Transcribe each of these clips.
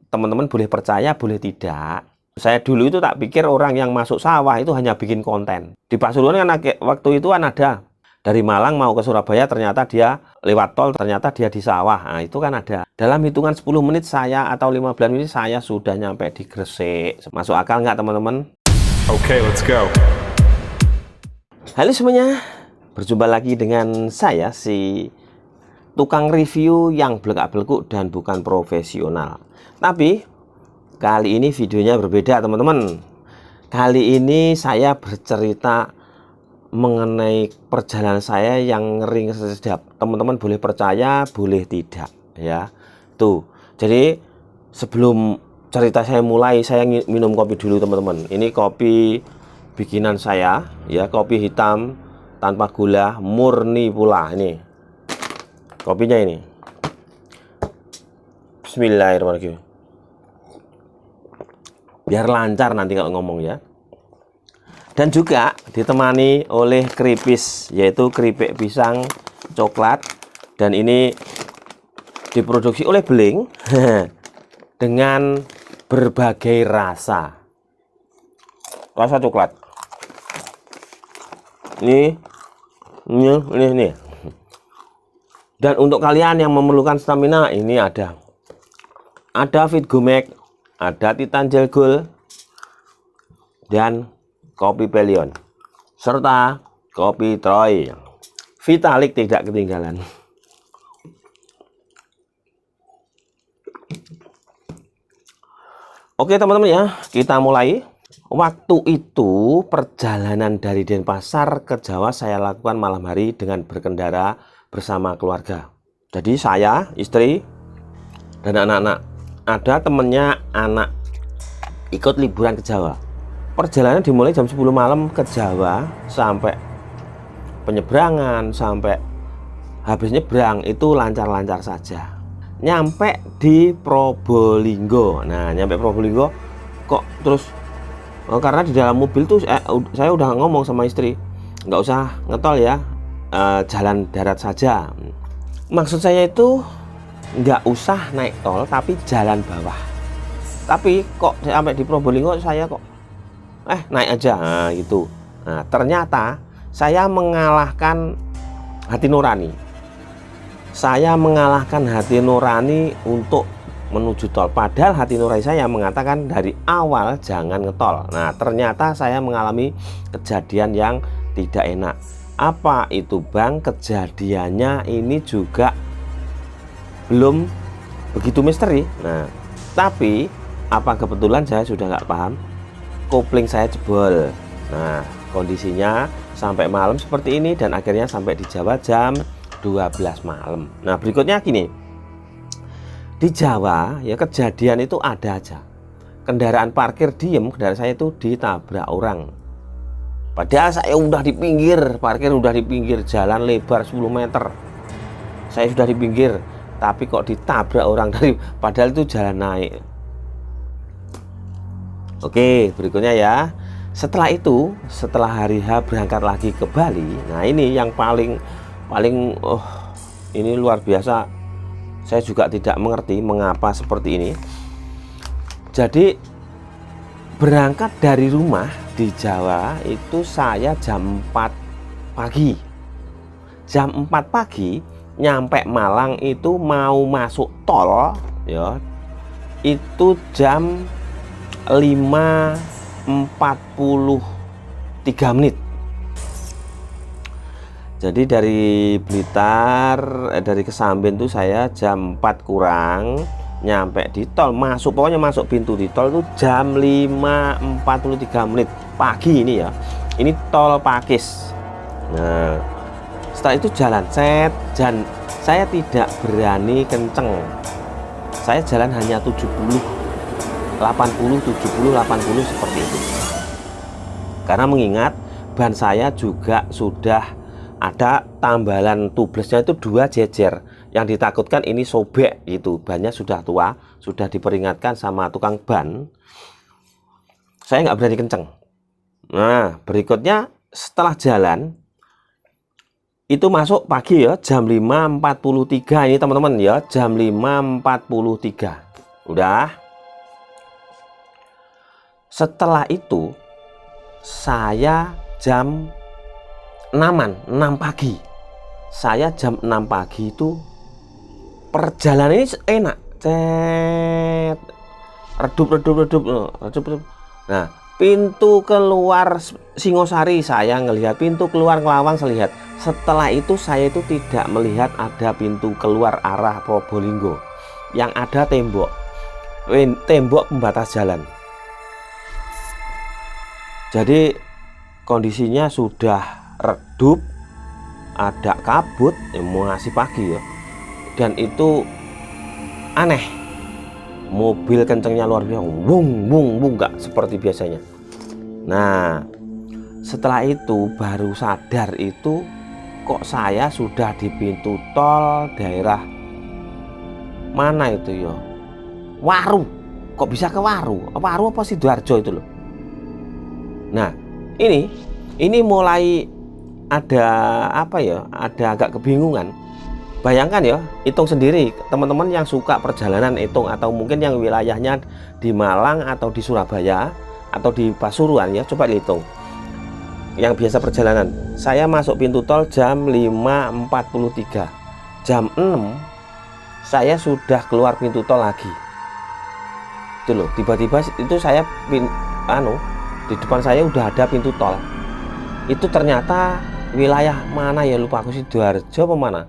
teman-teman boleh percaya, boleh tidak. Saya dulu itu tak pikir orang yang masuk sawah itu hanya bikin konten. Di Pasuruan kan waktu itu kan ada dari Malang mau ke Surabaya, ternyata dia lewat tol, ternyata dia di sawah. Nah, itu kan ada. Dalam hitungan 10 menit saya atau 15 menit saya sudah nyampe di Gresik. Masuk akal nggak teman-teman? Oke, let's go. Halo semuanya, berjumpa lagi dengan saya si tukang review yang belak-beluk dan bukan profesional. Tapi kali ini videonya berbeda teman-teman. Kali ini saya bercerita mengenai perjalanan saya yang ngeri sedap. Teman-teman boleh percaya, boleh tidak ya. Tuh. Jadi sebelum cerita saya mulai, saya minum kopi dulu teman-teman. Ini kopi bikinan saya ya, kopi hitam tanpa gula, murni pula ini. Kopinya ini. Bismillahirrahmanirrahim. Biar lancar nanti kalau ngomong ya. Dan juga ditemani oleh keripis, yaitu keripik pisang coklat. Dan ini diproduksi oleh Beling dengan berbagai rasa. Rasa coklat. Ini. Dan untuk kalian yang memerlukan stamina, ini ada Fitgomek, ada Titan Gel Gold, dan kopi Pelion, serta kopi Troy. Vitalik tidak ketinggalan. Oke teman-teman ya, kita mulai. Waktu itu perjalanan dari Denpasar ke Jawa saya lakukan malam hari dengan berkendara bersama keluarga. Jadi saya, istri, dan anak-anak. Ada temennya anak ikut liburan ke Jawa. Perjalanan dimulai jam 10 malam ke Jawa, sampai penyeberangan, sampai habis nyebrang itu lancar-lancar saja. Nyampe di Probolinggo. Nah, nyampe Probolinggo kok terus karena di dalam mobil tuh saya udah ngomong sama istri, nggak usah ngetol ya, jalan darat saja. Maksud saya itu nggak usah naik tol tapi jalan bawah. Tapi kok sampai di Probolinggo saya kok naik aja, nah, gitu. Nah, ternyata saya mengalahkan hati nurani. Saya mengalahkan hati nurani untuk menuju tol. Padahal hati nurani saya mengatakan dari awal jangan ngetol. Nah, ternyata saya mengalami kejadian yang tidak enak. Apa itu Bang? Kejadiannya ini juga belum begitu misteri. Nah, tapi apa kebetulan saya sudah nggak paham, kopling saya jebol. Nah, kondisinya sampai malam seperti ini dan akhirnya sampai di Jawa jam 12 malam. Nah, berikutnya gini. Di Jawa ya kejadian itu ada aja. Kendaraan parkir diem, kendaraan saya itu ditabrak orang. Padahal saya udah di pinggir, parkir udah di pinggir, jalan lebar 10 meter. Saya sudah di pinggir, tapi kok ditabrak orang padahal itu jalan naik. Oke, berikutnya ya. Setelah itu, setelah hari H berangkat lagi ke Bali. Nah, ini yang paling ini luar biasa. Saya juga tidak mengerti mengapa seperti ini. Jadi berangkat dari rumah di Jawa itu saya jam 4 pagi. Jam 4 pagi nyampe Malang itu mau masuk tol ya. Itu jam 5.43 menit. Jadi dari Blitar, dari Kesamben tuh saya jam 4 kurang nyampe di tol, pokoknya masuk pintu di tol itu jam 5.43 menit pagi ini ya. Ini tol Pakis. Nah, setelah itu jalan dan saya tidak berani kenceng. Saya jalan hanya 70, 80, 70, 80 seperti itu. Karena mengingat ban saya juga sudah ada tambalan tublesnya itu 2 jejer. Yang ditakutkan ini sobek itu. Bannya sudah tua, sudah diperingatkan sama tukang ban. Saya nggak berani kenceng. Nah, berikutnya setelah jalan itu masuk pagi ya, jam 5.43 ini teman-teman ya, jam 5.43. Udah Setelah itu saya jam 6 pagi. Saya jam 6 pagi itu perjalanan ini enak. Cet. Redup. Nah, pintu keluar Singosari saya ngelihat, pintu keluar Kelawang saya lihat. Setelah itu saya itu tidak melihat ada pintu keluar arah Probolinggo. Yang ada tembok pembatas jalan. Jadi kondisinya sudah redup, ada kabut, masih pagi ya. Dan itu aneh, mobil kencengnya luar biasa, wung nggak seperti biasanya. Nah, setelah itu baru sadar itu kok saya sudah di pintu tol daerah mana itu ya, Waru. Kok bisa ke Waru? Waru apa Sidoarjo itu loh. Nah, ini mulai ada apa ya, ada agak kebingungan. Bayangkan ya, hitung sendiri teman-teman yang suka perjalanan, hitung, atau mungkin yang wilayahnya di Malang atau di Surabaya atau di Pasuruan ya, coba hitung. Yang biasa perjalanan, saya masuk pintu tol jam 5.43, jam 6 saya sudah keluar pintu tol lagi. Itu loh, tiba-tiba itu saya di depan saya udah ada pintu tol. Itu ternyata wilayah mana ya, lupa aku, Sidoarjo apa mana.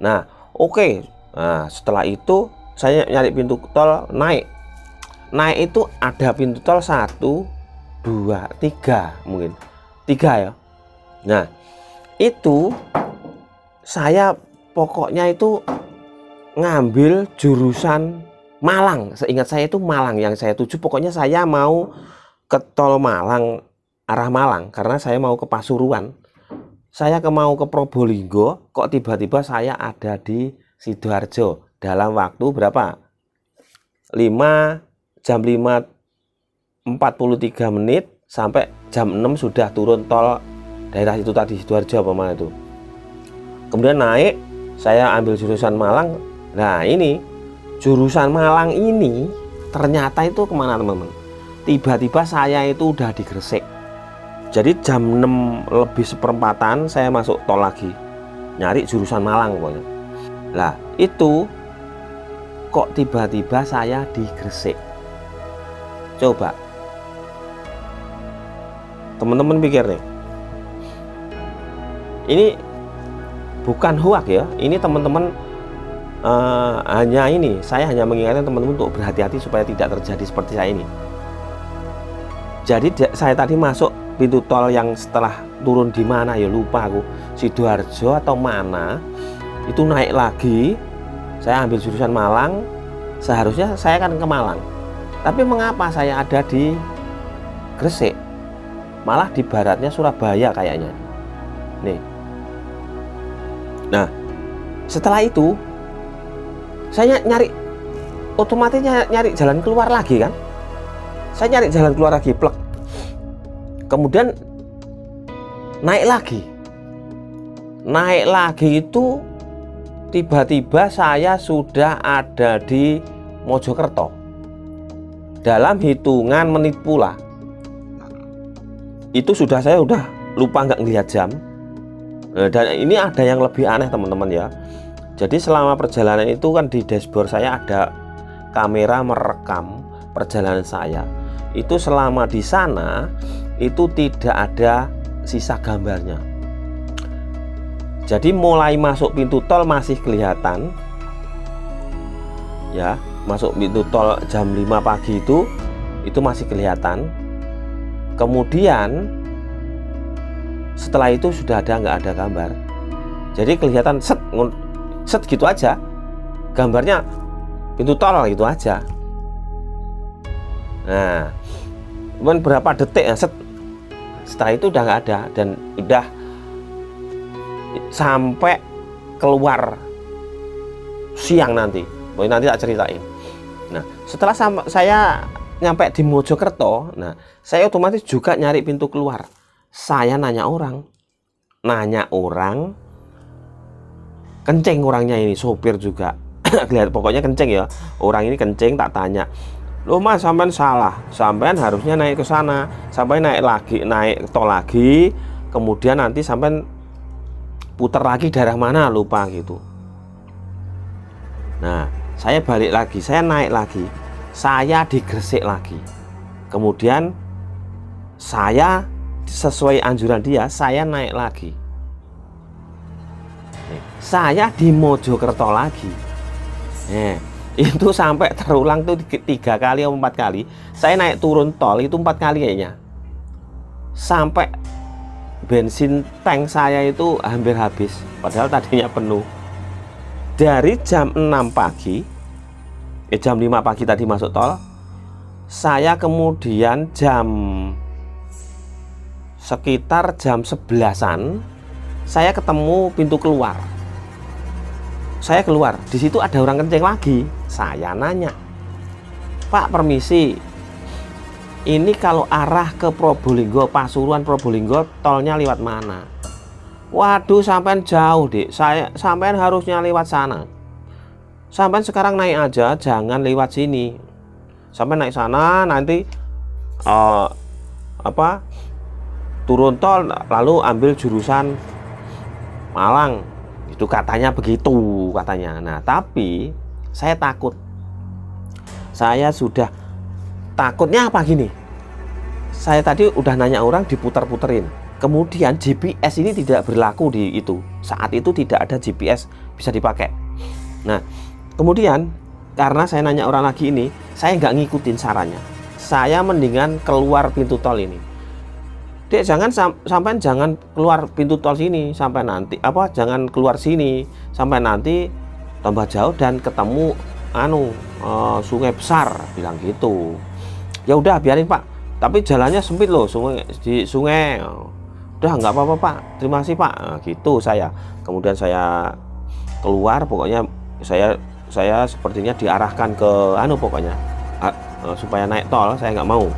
Nah, oke. Nah, setelah itu saya nyari pintu tol, naik itu ada pintu tol 1, 2, 3, mungkin 3 ya. Nah, itu saya pokoknya itu ngambil jurusan Malang. Seingat saya itu Malang yang saya tuju. Pokoknya saya mau ke tol Malang, arah Malang, karena saya mau ke Pasuruan. Saya mau ke Probolinggo, kok tiba-tiba saya ada di Sidoarjo dalam waktu berapa? Jam 5.43 menit sampai jam 6 sudah turun tol daerah itu tadi, Sidoarjo apa mana itu. Kemudian naik, saya ambil jurusan Malang. Nah, ini jurusan Malang ini ternyata itu kemana teman-teman? Tiba-tiba saya itu udah di Gresik. Jadi jam 6:04 saya masuk tol lagi, nyari jurusan Malang pokoknya. Lah itu kok tiba-tiba saya di Gresik. Coba teman-teman pikir nih, ini bukan hoak ya, ini teman-teman saya hanya mengingatkan teman-teman untuk berhati-hati supaya tidak terjadi seperti saya ini. Jadi saya tadi masuk pintu tol yang setelah turun di mana ya, lupa aku, Sidoarjo atau mana, itu naik lagi, saya ambil jurusan Malang. Seharusnya saya akan ke Malang, tapi mengapa saya ada di Gresik, malah di baratnya Surabaya kayaknya nih. Nah, setelah itu saya otomatis nyari jalan keluar lagi kan. Saya nyari jalan keluar lagi, plek. Kemudian naik lagi itu tiba-tiba saya sudah ada di Mojokerto dalam hitungan menit pula. Itu saya udah lupa nggak ngelihat jam. Dan ini ada yang lebih aneh teman-teman ya. Jadi selama perjalanan itu kan di dashboard saya ada kamera merekam perjalanan saya. Itu selama di sana itu tidak ada sisa gambarnya. Jadi mulai masuk pintu tol masih kelihatan ya, masuk pintu tol jam 5 pagi itu masih kelihatan. Kemudian setelah itu sudah nggak ada gambar. Jadi kelihatan set gitu aja, gambarnya pintu tol gitu aja. Nah, berapa detik ya, setelah itu udah nggak ada, dan udah sampai keluar siang nanti tak ceritain. Nah, setelah saya nyampe di Mojokerto, nah saya otomatis juga nyari pintu keluar. Saya nanya orang, kenceng orangnya ini, sopir juga. Lihat pokoknya kenceng ya, orang ini kenceng, tak tanya, Loh mas, sampean salah, sampean harusnya naik ke sana, sampai naik lagi, naik tol lagi, kemudian nanti sampean putar lagi daerah mana lupa gitu. Nah, saya balik lagi, saya naik lagi, saya di Gresik lagi, kemudian saya sesuai anjuran dia, saya naik lagi, saya di Mojokerto lagi. Itu sampai terulang tuh 3 kali atau 4 kali. Saya naik turun tol itu 4 kali kayaknya, sampai bensin tank saya itu hampir habis, padahal tadinya penuh. Dari jam 6 pagi, jam 5 pagi tadi masuk tol, saya kemudian sekitar jam 11-an saya ketemu pintu keluar. Saya keluar, di situ ada orang kencing lagi. Saya nanya, Pak permisi, ini kalau arah ke Probolinggo, Pasuruan Probolinggo, tolnya lewat mana? Waduh, sampean jauh dek, sampean harusnya lewat sana. Sampean sekarang naik aja, jangan lewat sini. Sampean naik sana, nanti turun tol, lalu ambil jurusan Malang. Itu katanya begitu katanya. Nah tapi saya takut, saya sudah takutnya apa gini, saya tadi udah nanya orang, diputar-puterin, kemudian GPS ini tidak berlaku di itu saat itu, tidak ada GPS bisa dipakai. Nah kemudian karena saya nanya orang lagi ini, saya nggak ngikutin sarannya, saya mendingan keluar pintu tol ini. Dek, sampai jangan keluar pintu tol sini, sampai nanti jangan keluar sini sampai nanti tambah jauh dan ketemu sungai besar, bilang gitu. Ya udah biarin Pak, tapi jalannya sempit loh, sungai. Udah nggak apa-apa Pak, terima kasih Pak. Nah, gitu saya. Kemudian saya keluar, pokoknya saya sepertinya diarahkan ke pokoknya supaya naik tol, saya nggak mau.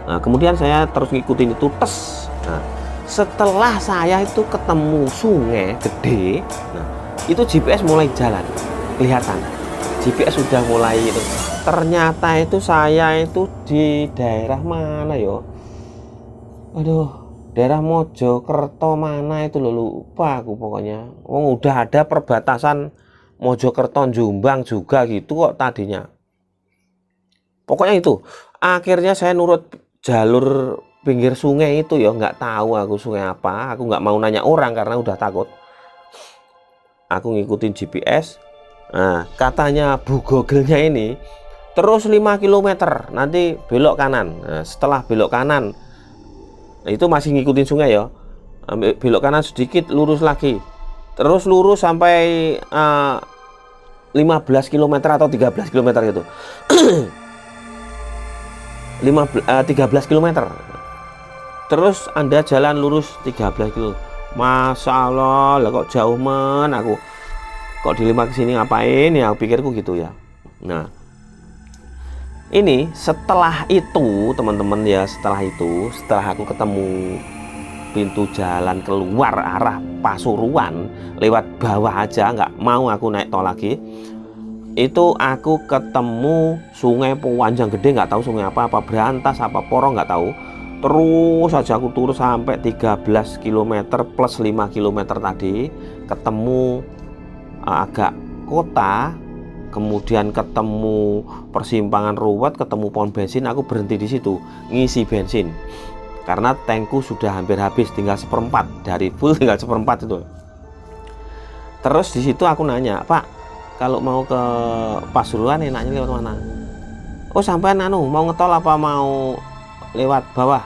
Nah, kemudian saya terus ngikutin itu tes. Nah, setelah saya itu ketemu sungai gede, nah itu GPS mulai jalan, kelihatan GPS sudah mulai itu. Ternyata itu saya itu di daerah mana yo? Aduh, daerah Mojokerto mana itu loh, lupa aku pokoknya. Udah ada perbatasan Mojokerto Jombang juga gitu kok tadinya. Pokoknya itu. Akhirnya saya nurut jalur pinggir sungai itu ya, nggak tahu aku sungai apa, aku nggak mau nanya orang karena udah takut. Aku ngikutin GPS. Nah katanya Bu Google-nya ini terus 5 km nanti belok kanan. Nah, setelah belok kanan, nah itu masih ngikutin sungai ya, belok kanan sedikit, lurus lagi, terus lurus sampai 15 km atau 13 km gitu. 13 km, terus Anda jalan lurus 13 km. Masya Allah, lah kok jauh men, aku kok dilema ke sini ngapain ya, pikirku gitu ya. Nah ini setelah itu teman-teman ya, setelah aku ketemu pintu jalan keluar arah Pasuruan, lewat bawah aja, nggak mau aku naik tol lagi. Itu aku ketemu sungai panjang gede, nggak tahu sungai apa Berantas apa Porong nggak tahu. Terus saja aku turun sampai 13 km plus 5 km tadi, ketemu agak kota, kemudian ketemu persimpangan ruwet, ketemu pom bensin. Aku berhenti di situ ngisi bensin karena tankku sudah hampir habis, tinggal 1/4 dari full, tinggal 1/4 itu. Terus di situ aku nanya, Pak kalau mau ke Pasuruan enaknya lewat mana? Oh sampean mau ngetol apa mau lewat bawah?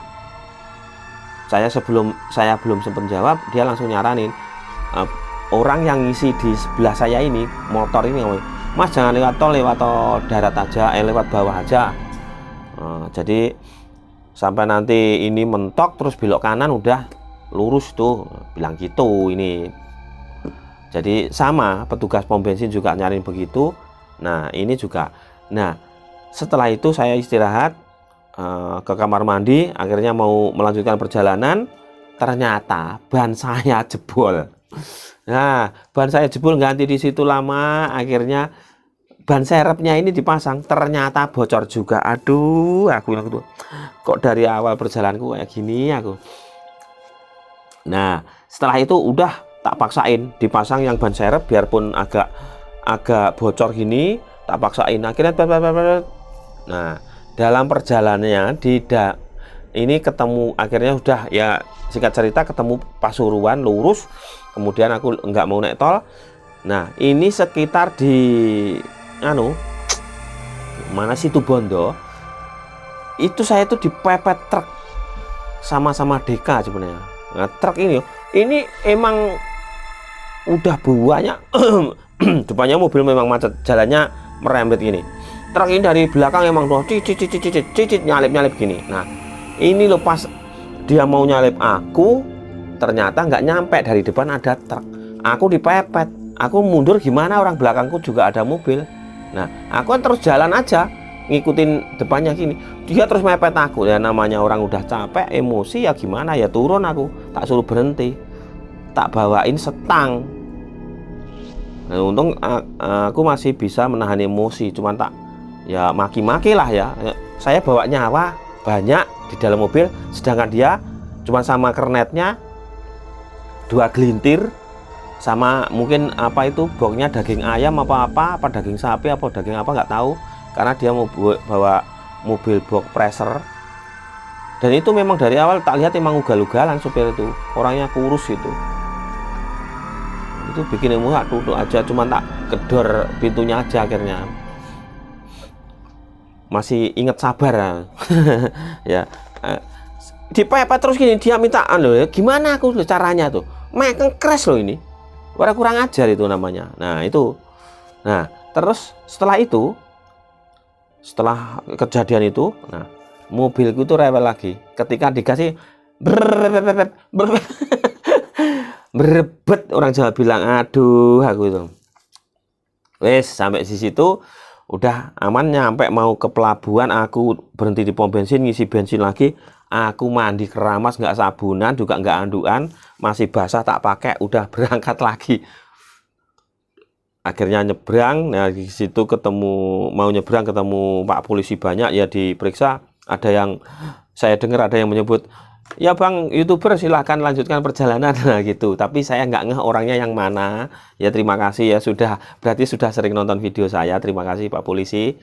Saya belum sempat jawab, dia langsung nyaranin, orang yang ngisi di sebelah saya ini, motor ini, Mas jangan lewat tol, lewat darat aja, lewat bawah aja. Jadi sampai nanti ini mentok terus belok kanan udah lurus tuh, bilang gitu ini. Jadi sama, petugas pom bensin juga nyariin begitu. Nah ini juga. Nah setelah itu saya istirahat, ke kamar mandi, akhirnya mau melanjutkan perjalanan. Ternyata ban saya jebol. Nah ban saya jebol, ganti di situ lama. Akhirnya ban serepnya ini dipasang, ternyata bocor juga. Aduh, aku tuh kok dari awal perjalananku kayak gini aku. Nah, setelah itu udah tak paksain dipasang yang ban serep, biarpun agak bocor gini, tak paksain. Akhirnya nah, dalam perjalanannya ini ketemu, akhirnya udah ya, singkat cerita ketemu Pasuruan lurus, kemudian aku nggak mau naik tol. Nah, ini sekitar di mana Situ Bondo, itu saya tuh dipepet truk sama DK sebenarnya. Nah, truk ini emang udah banyak depannya mobil, memang macet, jalannya merembet gini. Truk ini dari belakang emang tuh cicit nyalip gini. Nah, ini loh, pas dia mau nyalip aku, ternyata nggak nyampe, dari depan ada truk, aku dipepet. Aku mundur gimana, orang belakangku juga ada mobil. Nah, aku kan terus jalan aja ngikutin depannya gini, dia terus mepet aku. Ya namanya orang udah capek, emosi, ya gimana ya, turun aku, tak suruh berhenti, tak bawain setang. Nah, untung aku masih bisa menahan emosi, cuman tak ya maki-maki lah ya. Saya bawa nyawa banyak di dalam mobil, sedangkan dia cuma sama kernetnya 2 gelintir, sama mungkin apa itu boxnya daging ayam apa daging sapi apa daging apa nggak tahu, karena dia mau bawa mobil box pressure. Dan itu memang dari awal tak lihat emang ugal-ugalan supir itu, orangnya kurus itu bikin emosi, tutup aja, cuma tak gedor pintunya aja. Akhirnya masih inget sabar ya. Dipepet terus gini, dia minta gimana aku caranya tuh, makin crash loh ini, orang kurang ajar itu namanya. Nah itu, nah terus setelah kejadian itu, nah mobilku itu rewel lagi ketika dikasih berebet, orang Jawa bilang. Aduh, aku itu wes sampai di situ udah aman, nyampe mau ke pelabuhan, aku berhenti di pom bensin ngisi bensin lagi. Aku mandi keramas, nggak sabunan juga nggak anduan, masih basah, tak pakai, udah berangkat lagi. Akhirnya nyebrang. Nah di situ mau nyebrang ketemu Pak Polisi banyak ya, diperiksa. Ada yang saya dengar ada yang menyebut, ya Bang YouTuber silahkan lanjutkan perjalanan, nah gitu. Tapi saya nggak ngeh orangnya yang mana. Ya terima kasih ya, berarti sudah sering nonton video saya. Terima kasih Pak Polisi.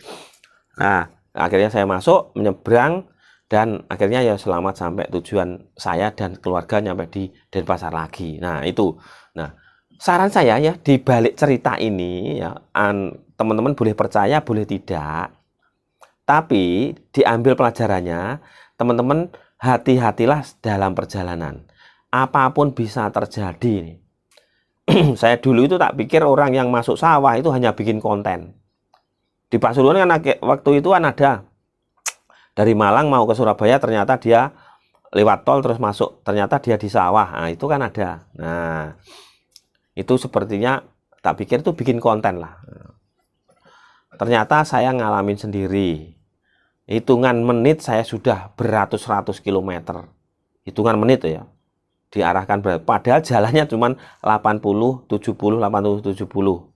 Nah akhirnya saya masuk, menyeberang, dan akhirnya ya selamat sampai tujuan, saya dan keluarga nyampe di Denpasar lagi. Nah itu, nah saran saya ya, di balik cerita ini ya, teman-teman boleh percaya boleh tidak, tapi diambil pelajarannya, teman-teman hati-hatilah dalam perjalanan, apapun bisa terjadi. Saya dulu itu tak pikir orang yang masuk sawah itu hanya bikin konten. Di Pasuruan kan waktu itu kan ada dari Malang mau ke Surabaya, ternyata dia lewat tol terus masuk, ternyata dia di sawah. Nah itu kan ada. Nah itu sepertinya tak pikir itu bikin konten lah. Ternyata saya ngalamin sendiri. Hitungan menit saya sudah beratus-ratus kilometer. Hitungan menit ya. Diarahkan berat. Padahal jalannya cuma 80, 70, 80, 70.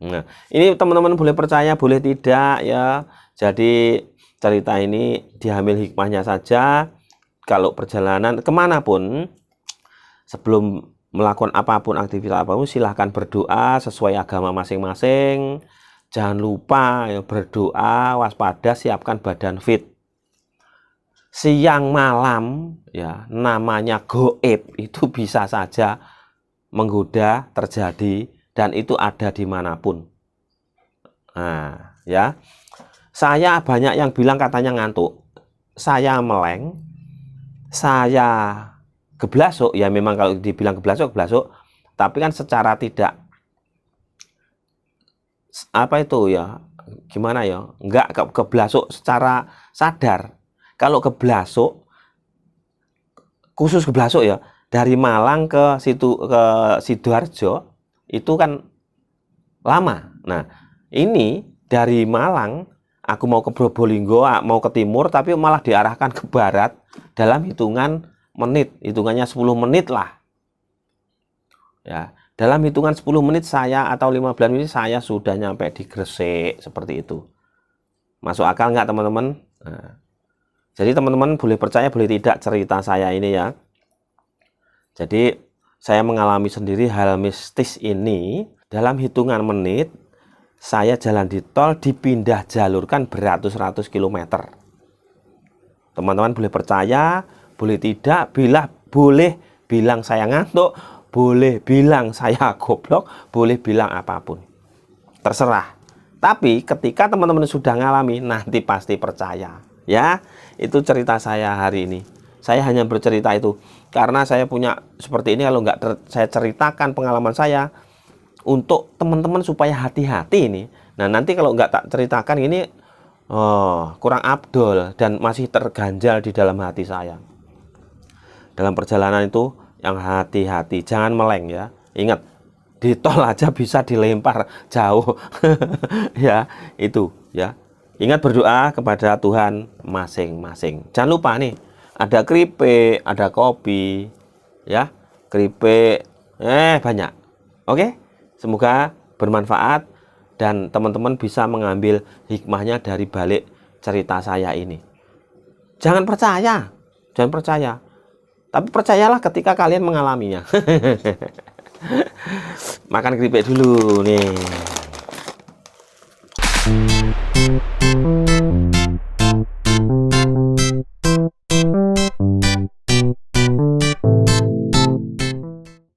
Nah, ini teman-teman boleh percaya, boleh tidak ya. Jadi cerita ini diambil hikmahnya saja. Kalau perjalanan kemanapun, sebelum melakukan apapun, aktivitas apapun, silahkan berdoa sesuai agama masing-masing. Jangan lupa ya, berdoa, waspada, siapkan badan fit. Siang malam ya, namanya goib itu bisa saja menggoda terjadi, dan itu ada dimanapun. Nah ya, saya banyak yang bilang katanya ngantuk, saya meleng, saya geblasuk. Ya memang kalau dibilang geblasuk, tapi kan secara tidak apa itu ya, gimana ya, nggak geblasuk secara sadar. Kalau geblasuk, khusus geblasuk ya, dari Malang ke Sidoarjo itu kan lama. Nah ini dari Malang aku mau ke Probolinggo, mau ke timur, tapi malah diarahkan ke barat dalam hitungan menit, hitungannya 10 menit lah ya. Dalam hitungan 10 menit saya atau 15 menit saya sudah nyampe di Gresik, seperti itu. Masuk akal nggak teman-teman? Nah, jadi teman-teman boleh percaya boleh tidak cerita saya ini ya. Jadi saya mengalami sendiri hal mistis ini. Dalam hitungan menit saya jalan di tol dipindah jalurkan beratus-ratus kilometer. Teman-teman boleh percaya, boleh tidak, boleh bilang saya ngantuk, boleh bilang saya goblok, boleh bilang apapun. Terserah. Tapi ketika teman-teman sudah ngalami, nanti pasti percaya. Ya, itu cerita saya hari ini. Saya hanya bercerita itu karena saya punya seperti ini. Kalau nggak saya ceritakan pengalaman saya untuk teman-teman supaya hati-hati ini. Nah, nanti kalau nggak tak ceritakan ini, kurang abdol dan masih terganjal di dalam hati saya. Dalam perjalanan itu yang hati-hati, jangan meleng ya. Ingat, di tol aja bisa dilempar jauh. Ya, itu ya. Ingat berdoa kepada Tuhan masing-masing. Jangan lupa nih, ada keripik, ada kopi, ya. Keripik banyak. Oke? Semoga bermanfaat dan teman-teman bisa mengambil hikmahnya dari balik cerita saya ini. Jangan percaya, jangan percaya. Tapi percayalah ketika kalian mengalaminya. Makan keripik dulu nih.